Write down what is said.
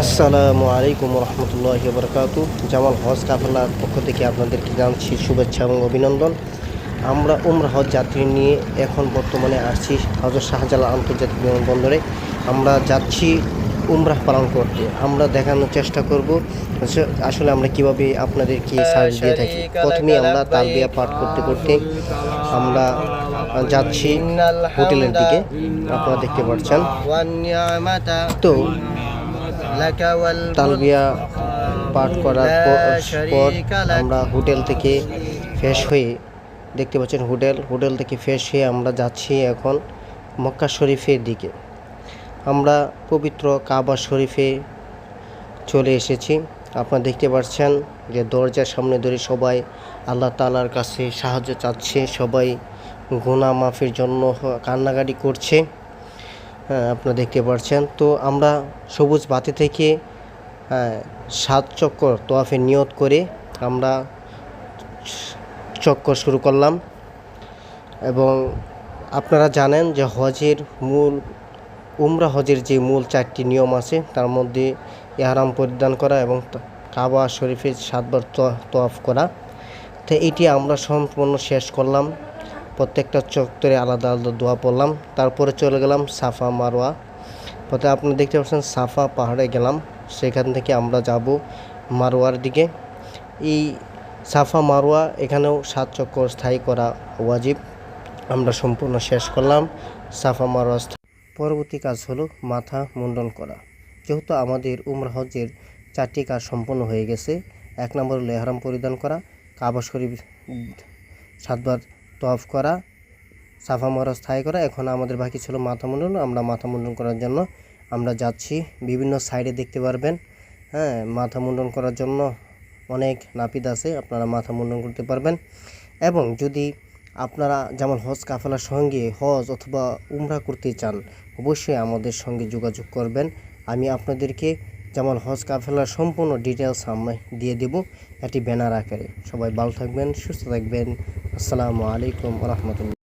আসসালামু আলাইকুম রহমতুল্লাহি বরকাতু। জামাল হজ কাফেলার পক্ষ থেকে আপনাদেরকে জানাচ্ছি শুভেচ্ছা এবং অভিনন্দন। আমরা উমরা হজ যাত্রী নিয়ে এখন বর্তমানে আসছি হযরত শাহজালাল আন্তর্জাতিক বিমানবন্দরে। আমরা যাচ্ছি উমরাহ পালন করতে। আমরা দেখানোর চেষ্টা করব আসলে আমরা কিভাবে আপনাদেরকে সার্ভিস দিয়ে থাকি। প্রথমেই আমরা তালবিয়া পাঠ করতে করতে আমরা যাচ্ছি হোটেলের দিকে, আপনারা দেখতে পাচ্ছেন। তো তালবিয়া পাঠ করার পর আমরা হোটেল থেকে ফ্রেশ হয়ে, দেখতে পাচ্ছেন হোটেল থেকে ফ্রেশ হয়ে আমরা যাচ্ছি এখন মক্কা শরীফের দিকে। আমরা পবিত্র কাবা শরীফে চলে এসেছি। আপনারা দেখতে পাচ্ছেন যে দরজার সামনে ধরে সবাই আল্লাহ তাআলার কাছে সাহায্য চাচ্ছে, সবাই গুনাহ মাফের জন্য কান্নাকাটি করছে। আপনারা দেখতে পাচ্ছেন। তো আমরা সবুজ বাতি থেকে 7 চক্কর তওয়াফের নিয়ত করে আমরা চক্কর শুরু করলাম। এবং আপনারা জানেন যে উমরা হজের যে মূল 4টি নিয়ম আছে, তার মধ্যে ইহরাম পরিধান করা এবং কাবা শরীফে 7 বার তওয়াফ করা। তো এটি আমরা সম্পূর্ণ শেষ করলাম। প্রত্যেকটা চত্বরে আলাদা আলাদা দোয়া পড়লাম। তারপরে চলে গেলাম সাফা মারওয়া পথে। আপনারা দেখতে পাচ্ছেন সাফা পাহাড়ে গেলাম, সেখান থেকে আমরা যাব মারওয়ার দিকে। এই সাফা মারওয়া এখানেও 7 চক্কর স্থায়ী করা ওয়াজিব। আমরা সম্পূর্ণ শেষ করলাম সাফা মারওয়া। পরবর্তী কাজ হলো মাথা মুন্ডন করা। যেহেতু আমাদের উমরা হজের 4টি কাজ সম্পন্ন হয়ে গেছে, 1 নম্বর হলো ইহরাম পরিধান করা, কাবা শরীফ 7 বার তওয়াফ করা, সাফা মারওয়া স্থায়ী করা। এখন আমাদের বাকি ছিল মাথা মুন্ডন। আমরা মাথা মুন্ডন করার জন্য আমরা যাচ্ছি। বিভিন্ন সাইডে দেখতে পারবেন, মাথা মুন্ডন করার জন্য অনেক নাপিত আছে, আপনারা মাথা মুন্ডন করতে পারবেন। এবং যদি আপনারা জামাল হজ কাফেলার সঙ্গে হজ অথবা উমরা করতে চান, অবশ্যই আমাদের সঙ্গে যোগাযোগ করবেন। আমি আপনাদেরকে জামাল হজ কাফেলার সম্পূর্ণ ডিটেলস আমি দিয়ে দেব একটি ব্যানার আকারে। সবাই ভালো থাকবেন, সুস্থ থাকবেন। আসসালামু আলাইকুম রহমতুল্লাহ।